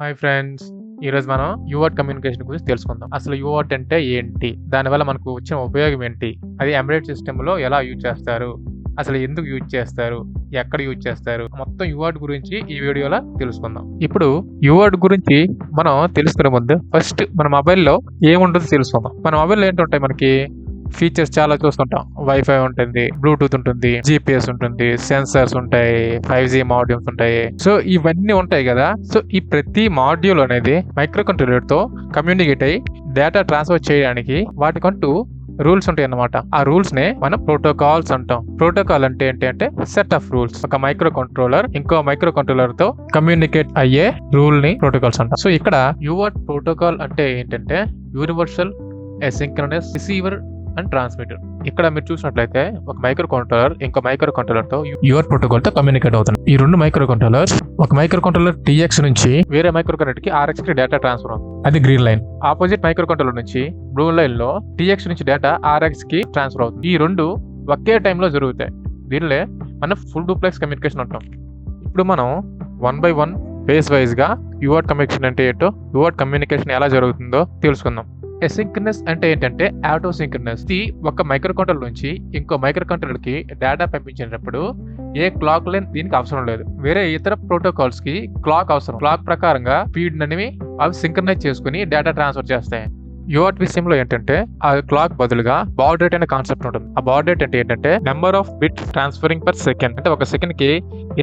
Hi friends, ఈరోజు మనం యూవర్ట్ communication గురించి తెలుసుకుందాం. అసలు యూవర్ట్ అంటే ఏంటి, దానివల్ల మనకు వచ్చిన ఉపయోగం ఏంటి, అది ఎంబెడెడ్ సిస్టంలో ఎలా యూజ్ చేస్తారు, అసలు ఎందుకు యూజ్ చేస్తారు, ఎక్కడ యూజ్ చేస్తారు, మొత్తం యూవర్ట్ గురించి ఈ వీడియోలో తెలుసుకుందాం. ఇప్పుడు యూవర్ట్ గురించి మనం తెలుసుకునే ముందు ఫస్ట్ మన మొబైల్లో ఏముంటుందో తెలుసుకుందాం. మన మొబైల్లో ఏంటుంటాయి, మనకి ఫీచర్స్ చాలా చూస్తుంటాం. వైఫై ఉంటుంది, బ్లూటూత్ ఉంటుంది, GPS ఉంటుంది, సెన్సర్స్ ఉంటాయి, 5G మాడ్యూల్స్ ఉంటాయి. సో ఇవన్నీ ఉంటాయి కదా. సో ఈ ప్రతి మాడ్యూల్ అనేది మైక్రో కంట్రోలర్ తో కమ్యూనికేట్ అయ్యి డేటా ట్రాన్స్ఫర్ చేయడానికి వాటికంటూ రూల్స్ ఉంటాయి అన్నమాట. ఆ రూల్స్ నే మనం ప్రోటోకాల్స్ అంటాం. ప్రోటోకాల్ అంటే ఏంటి అంటే సెట్ ఆఫ్ రూల్స్. ఒక మైక్రో కంట్రోలర్ ఇంకో మైక్రో కంట్రోలర్ తో కమ్యూనికేట్ అయ్యే రూల్ ని ప్రోటోకాల్స్ అంటాం. సో ఇక్కడ యూవర్ట్ ప్రోటోకాల్ అంటే ఏంటంటే universal asynchronous receiver and transmitter. ఇక్కడ మీరు చూసినట్లయితే ఒక మైక్రో కంట్రోలర్ ఇంకో మైక్రో కంట్రోలర్ తో యూవర్ట్ ప్రోటోకాల్ తో కమ్యూనికేట్ అవుతుంది. ఈ రెండు మైక్రో కంట్రోలర్స్, ఒక మైక్రో కంట్రోలర్ TX నుంచి వేరే మైక్రో కంట్రోలర్ కి RX కి డేటా ట్రాన్స్ఫర్ అవుతుంది. అది green line. Opposite micro controller నుంచి బ్లూ లైన్ లో TX నుంచి డేటా RX కి ట్రాన్స్ఫర్ అవుతుంది. ఈ రెండు ఒకే టైంలో జరుగుతాయి. దీనిలో మనం ఫుల్ డూప్లెక్స్ కమ్యూనికేషన్ అంటాం. ఇప్పుడు మనం 1 by 1 ఫేజ్ వైజ్ గా యూవర్ట్ కమ్యూనికేషన్ అంటే ఏంటో, యూవర్ట్ కమ్యూనికేషన్ ఎలా జరుగుతుందో తెలుసుకుందాం. ఎసింక్రనస్ అంటే ఏంటంటే ఆటోసింక్రనస్. ఇది ఒక మైక్రో కంట్రోలర్ నుంచి ఇంకో మైక్రో కంట్రోలర్ కి డేటా పంపించేటప్పుడు ఏ క్లాక్ లైన్ దీనికి అవసరం లేదు. వేరే ఇతర ప్రోటోకాల్స్ కి క్లాక్ అవసరం. క్లాక్ ప్రకారంగా స్పీడ్ అనేవి అవి సింక్రనైజ్ చేసుకుని డేటా ట్రాన్స్ఫర్ చేస్తాయి. యూవర్ట్ విషయంలో ఏంటంటే ఆ క్లాక్ బదులుగా బాడ్ రేట్ అనే కాన్సెప్ట్ ఉంటుంది. ఆ బాడ్ రేట్ అంటే ఏంటంటే number of bits transferring per second. అంటే ఒక సెకండ్ కి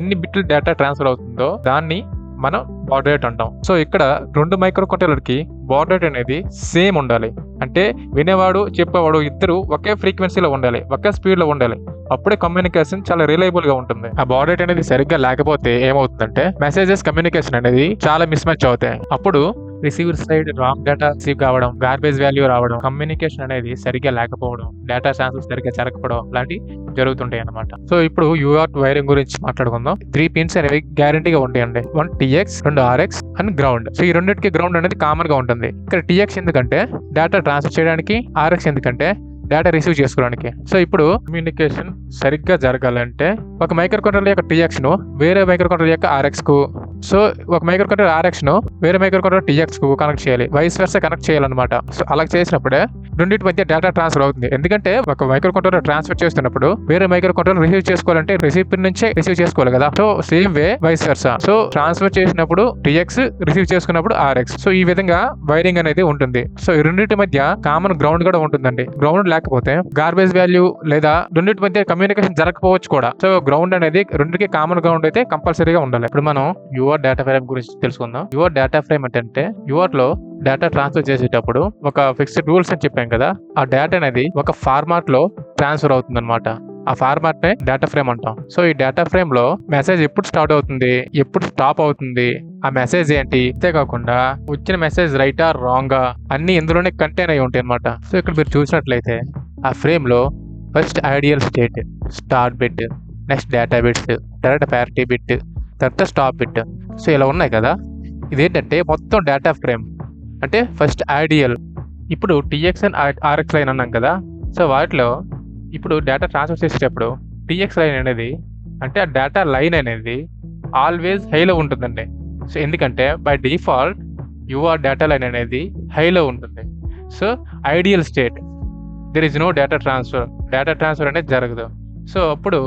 ఎన్ని బిట్లు డేటా ట్రాన్స్ఫర్ అవుతుందో దాన్ని మనం బాడ్ రేట్ అంటాం. సో ఇక్కడ రెండు మైక్రో కంట్రోలర్ కి బాడ్ రేట్ అనేది సేమ్ ఉండాలి. అంటే వినేవాడు చెప్పేవాడు ఇద్దరు ఒకే ఫ్రీక్వెన్సీలో ఉండాలి, ఒకే స్పీడ్ లో ఉండాలి. అప్పుడే కమ్యూనికేషన్ చాలా రిలయబుల్ గా ఉంటుంది. ఆ బాడ్ రేట్ అనేది సరిగ్గా లేకపోతే ఏమవుతుందంటే మెసేజెస్ కమ్యూనికేషన్ అనేది చాలా మిస్ మ్యాచ్ అవుతాయి. అప్పుడు receiver side wrong data receive కావడం, గార్బేజ్ వాల్యూ రావడం, కమ్యూనికేషన్ అనేది సరిగ్గా లేకపోవడం, డేటా ట్రాన్స్ఫర్ సరిగ్గా జరగకపోవడం లాంటివి జరుగుతుంటాయి అన్నమాట. సో ఇప్పుడు యూవర్ట్ వైరింగ్ గురించి మాట్లాడుకుందాం. 3 పిన్స్ అనేవి గ్యారంటీగా ఉంటాయండి. 1 TX, 2 RX and ground. So ఈ రెండింటికి గ్రౌండ్ అనేది కామన్ గా ఉంటుంది. ఇక్కడ TX ఎందుకంటే డేటా ట్రాన్స్ఫర్ చేయడానికి, RX ఎందుకంటే డేటా రిసీవ్ చేసుకోవడానికి. సో ఇప్పుడు కమ్యూనికేషన్ సరిగ్గా జరగాలంటే ఒక మైక్రో కంట్రోలర్ యొక్క TX ను వేరే మైక్రో కంట్రోలర్ యొక్క RX కు, సో ఒక మైక్రో కంట్రోలర్ RX ను వేరే మైక్రో కంట్రోలర్ TX కు కనెక్ట్ చేయాలి. వైస్ వెర్సా కనెక్ట్ చేయాలన్నమాట. సో అలా చేసినప్పుడే రెండింటి మధ్య డేటా ట్రాన్స్ఫర్ అవుతుంది. ఎందుకంటే ఒక మైక్రో కంట్రోలర్ ట్రాన్స్ఫర్ చేస్తున్నప్పుడు వేరే మైక్రో కంట్రోలర్ రిసీవ్ చేసుకోవాలంటే రిసీవర్ నుంచే రిసీవ్ చేసుకోవాలి కదా. So same way vice versa. So transfer చేసినప్పుడు TX, రిసీవ్ చేసుకున్నప్పుడు RX. సో ఈ విధంగా వైరింగ్ అనేది ఉంటుంది. సో ఈ రెండింటి మధ్య కామన్ గ్రౌండ్ కూడా ఉంటుందండి. గ్రౌండ్ లేకపోతే గార్బేజ్ వాల్యూ లేదా రెండింటి మధ్య కమ్యూనికేషన్ జరగకపోవచ్చు కూడా. సో గ్రౌండ్ అనేది రెండింటికి కామన్ గ్రౌండ్ అయితే కంపల్సరీగా ఉండాలి. ఇప్పుడు మనం యూవర్ట్ డేటా ఫ్రేమ్ గురించి తెలుసుకుందాం. యూవర్ట్ డేటా ఫ్రేమ్ అంటే యూవర్ట్ లో డేటా ట్రాన్స్ఫర్ చేసేటప్పుడు ఒక ఫిక్స్డ్ రూల్స్ అని చెప్పాం కదా. ఆ డేటా అనేది ఒక ఫార్మాట్ లో ట్రాన్స్ఫర్ అవుతుంది అనమాట. ఆ ఫార్మాట్ నే డేటా ఫ్రేమ్ అంటాం. సో ఈ డేటా ఫ్రేమ్ లో మెసేజ్ ఎప్పుడు స్టార్ట్ అవుతుంది, ఎప్పుడు స్టాప్ అవుతుంది, ఆ మెసేజ్ ఏంటి, అంతేకాకుండా వచ్చిన మెసేజ్ రైటా రాంగా అన్ని ఇందులోనే కంటైన్ అయి ఉంటాయి అనమాట. సో ఇక్కడ మీరు చూసినట్లయితే ఆ ఫ్రేమ్ లో first ideal state, start bit, next data bits, తర్వాత ప్యారిటీ బిట్, తర్వాత స్టాప్ బిట్. సో ఇలా ఉన్నాయి కదా. ఇదేంటంటే మొత్తం డేటా ఫ్రేమ్ అంటే ఫస్ట్ ఐడియల్. ఇప్పుడు TX అండ్ RX లైన్ అన్నాం కదా. సో వాటిలో ఇప్పుడు డేటా ట్రాన్స్ఫర్ చేసేటప్పుడు TX లైన్ అనేది అంటే ఆ డేటా లైన్ అనేది ఆల్వేస్ హైలో ఉంటుందండి. సో ఎందుకంటే by default your data line అనేది హైలో ఉంటుంది. So ideal state there is no data transfer అనేది జరగదు. సో అప్పుడు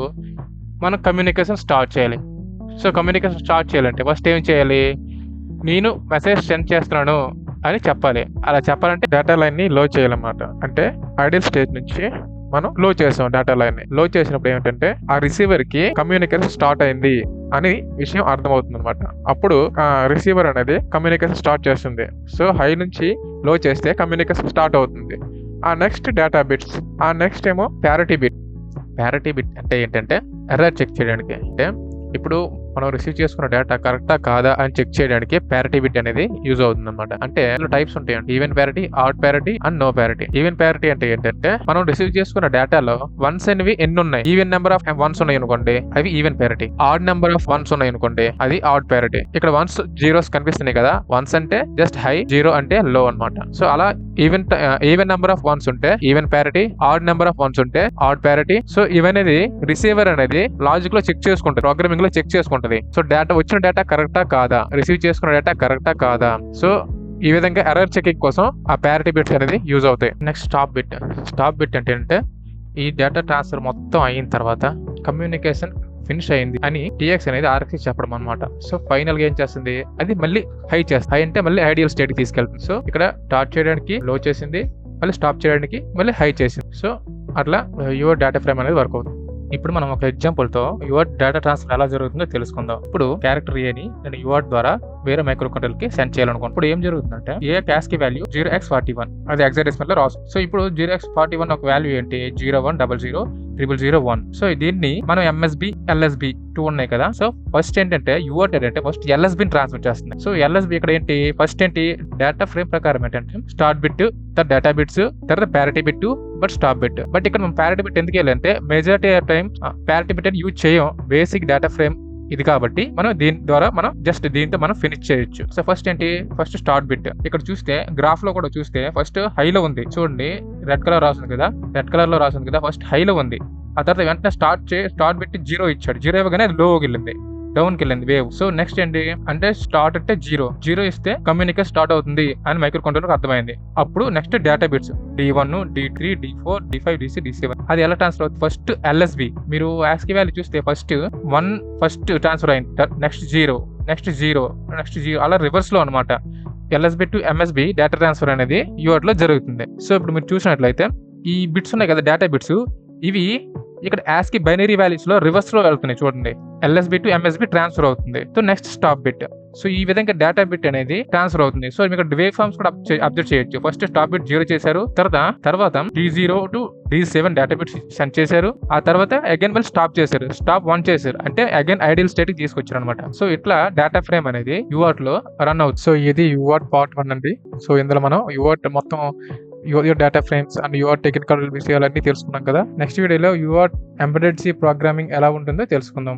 మనం కమ్యూనికేషన్ స్టార్ట్ చేయాలి. సో కమ్యూనికేషన్ స్టార్ట్ చేయాలంటే ఫస్ట్ ఏం చేయాలి, నేను మెసేజ్ సెండ్ చేస్తున్నాను అని చెప్పాలి. అలా చెప్పాలంటే డేటా లైన్ ని లో చేయాలన్నమాట. అంటే ఐడియల్ స్టేట్ నుంచి మనం లో చేస్తాం. డేటా లైన్ ని లో చేసినప్పుడు ఏమిటంటే ఆ రిసీవర్ కి కమ్యూనికేషన్ స్టార్ట్ అయింది అని విషయం అర్థమవుతుంది అనమాట. అప్పుడు రిసీవర్ అనేది కమ్యూనికేషన్ స్టార్ట్ చేస్తుంది. సో హై నుంచి లో చేస్తే కమ్యూనికేషన్ స్టార్ట్ అవుతుంది. ఆ నెక్స్ట్ డేటా బిట్స్, ఆ నెక్స్ట్ ఏమో ప్యారిటీ బిట్. ప్యారిటీ బిట్ అంటే ఏంటంటే ఎర్రర్ చెక్ చేయడానికి. అంటే ఇప్పుడు మనం రిసీవ్ చేసుకున్న డేటా కరెక్టా కాదా అని చెక్ చేయడానికి ప్యారిటీ బిట్ అనేది యూజ్ అవుతుంది అనమాట. అంటే టైప్స్ ఉంటాయండి, even parity, odd parity and no parity. Even parity అంటే ఏంటంటే మనం రిసీవ్ చేసుకున్న డేటాలో వన్స్ అనేవి ఎన్ని ఉన్నాయి, ఈవెన్ నెంబర్ ఆఫ్ వన్స్ ఉన్నాయి అనుకోండి అవి even parity. Odd number of once ఉన్నాయి అనుకోండి అది ఆడ్ ప్యారిటీ. ఇక్కడ వన్స్ జీరోస్ కనిపిస్తున్నాయి కదా. వన్స్ అంటే జస్ట్ హై, జీరో అంటే లో అనమాట. సో అలా ఈవెన్ నెంబర్ ఆఫ్ వన్స్ ఉంటే even parity, odd number of once ఉంటే ఆడ్ ప్యారిటీ. సో ఇవనేది రిసీవర్ అనేది లాజిక్ లో చెక్ చేసుకుంటారు, ప్రోగ్రామింగ్ లో చెక్ చేసుకుంటారు. ఉంటుంది. సో డేటా వచ్చిన డేటా కరెక్టా కాదా, రిసీవ్ చేసుకున్న డేటా కరెక్టా కాదా. సో ఈ విధంగా ఎర్రర్ చెకింగ్ కోసం ఆ ప్యారిటీ బిట్స్ అనేది యూజ్ అవుతాయి. నెక్స్ట్ స్టాప్ బిట్ అంటే ఈ డేటా ట్రాన్స్ఫర్ మొత్తం అయిన తర్వాత కమ్యూనికేషన్ ఫినిష్ అయింది అని టీఎక్స్ అనేది ఆర్ఎక్స్ చెప్పడం అనమాట. సో ఫైనల్ గా ఏం చేస్తుంది, అది మళ్ళీ హై చేస్తుంది. హై అంటే మళ్ళీ ఐడియల్ స్టేట్ కి తీసుకెళ్తుంది. సో ఇక్కడ స్టార్ట్ చేయడానికి లో చేసింది, మళ్ళీ స్టాప్ చేయడానికి మళ్ళీ హై చేసింది. సో అట్లా యువర్ డేటా ఫ్రేమ్ అనేది వర్క్ అవుతుంది. ఇప్పుడు మనం ఒక ఎగ్జాంపుల్ తో యువర్ డేటా ట్రాన్స్ఫర్ ఎలా జరుగుతుందో తెలుసుకుందాం. ఇప్పుడు క్యారెక్టర్ ఏని నేను యువర్ ద్వారా వేరే మైక్రో కంట్రోలర్ కి సెండ్ చేయాలనుకోండి. ఇప్పుడు ఏం జరుగుతుందంటే ఏ క్యాష్ కి వాల్యూ 0x41 అది హెక్సాడెసిమల్ లో రాస్తుంది. సో ఇప్పుడు 0x41 ఒక వాల్యూ ఏంటి 01000001. సో దీన్ని మనం ఎంఎస్బి ఎల్ఎస్బి 2 ఉన్నాయి కదా. సో ఫస్ట్ ఏంటంటే యువర్ అంటే ఫస్ట్ ఎల్ఎస్బి ట్రాన్స్ఫర్ చేస్తుంది. సో ఎల్ఎస్బి ఇక్కడ ఏంటి ఫస్ట్ ఏంటి డేటా ఫ్రేమ్ ప్రకారం ఏంటంటే స్టార్ట్ బిట్, తర్వాత డేటా బిట్స్, తర్వాత parity bit, but stop bit. But ఇక్కడ మనం ప్యారిటీ బిట్ ఎందుకు వెళ్ళాలంటే majority of time parity bit అని యూజ్ చేయం, బేసిక్ డేటా ఫ్రేమ్ ఇది కాబట్టి మనం దీని ద్వారా మనం జస్ట్ దీంతో మనం ఫినిష్ చేయొచ్చు. సో ఫస్ట్ ఏంటి ఫస్ట్ స్టార్ట్ బిట్. ఇక్కడ చూస్తే గ్రాఫ్ లో కూడా చూస్తే ఫస్ట్ హైలో ఉంది చూడండి, రెడ్ కలర్ రాసింది కదా, ఫస్ట్ హైలో ఉంది. ఆ తర్వాత వెంటనే స్టార్ట్ బిట్ 0 ఇచ్చాడు. 0 ఇవ్వగానే అది లోకి వెళ్ళింది, డౌన్ కి వెళ్ళింది వేవ్. సో నెక్స్ట్ ఏంటి అంటే స్టార్ట్ అంటే 0 ఇస్తే కమ్యూనికేషన్ స్టార్ట్ అవుతుంది అని మైక్రో కంట్రోలర్ అర్థమైంది. అప్పుడు next data bits D1, D3, D4, D5, D6, D7 అది ఎలా ట్రాన్స్ఫర్ అవుతుంది. ఫస్ట్ ఎల్ఎస్బి మీరు యాస్కి వాల్యూ చూస్తే ఫస్ట్ 1 ఫస్ట్ ట్రాన్స్ఫర్ అయింది, నెక్స్ట్ 0 అలా రివర్స్ లో అనమాట. LSB to MSB data transfer అనేది యూఆర్ లో జరుగుతుంది. సో ఇప్పుడు మీరు చూసినట్లయితే ఈ బిట్స్ ఉన్నాయి కదా డేటా బిట్స్, ఇవి ఇక్కడ యాస్కి బైనరీ వాల్యూస్ లో రివర్స్ లో వెళ్తున్నాయి చూడండి, ఎల్ఎస్బి టు ఎంఎస్బి ట్రాన్స్ఫర్ అవుతుంది. So next stop bit. So ఈ విధంగా డేటా బిట్ అనేది ట్రాన్స్ఫర్ అవుతుంది. సో మీకు వేవ్ ఫార్మ్స్ కూడా అబ్జర్వ్ చేయొచ్చు. ఫస్ట్ స్టాప్ బిట్ 0 చేశారు, తర్వాత D0 to D7 data bit send చేశారు, ఆ తర్వాత అగైన్ వాళ్ళు స్టాప్ 1 చేశారు, అంటే అగైన్ ఐడియల్ స్టేట్ కి తీసుకొచ్చారు అనమాట. సో ఇట్లా డేటా ఫ్రేమ్ అనేది యూఆర్ట్ లో రన్ అవుతుంది. సో ఇది యూఆర్ట్ పార్ట్ 1 అండి. సో ఇందులో మనం యూఆర్ట్ మొత్తం your data frames and your technical విషయాలన్నీ తెలుసుకున్నాం కదా. నెక్స్ట్ వీడియోలో యువర్ ఎంబెడెడ్ సి ప్రోగ్రామింగ్ ఎలా ఉంటుందో తెలుసుకుందాం.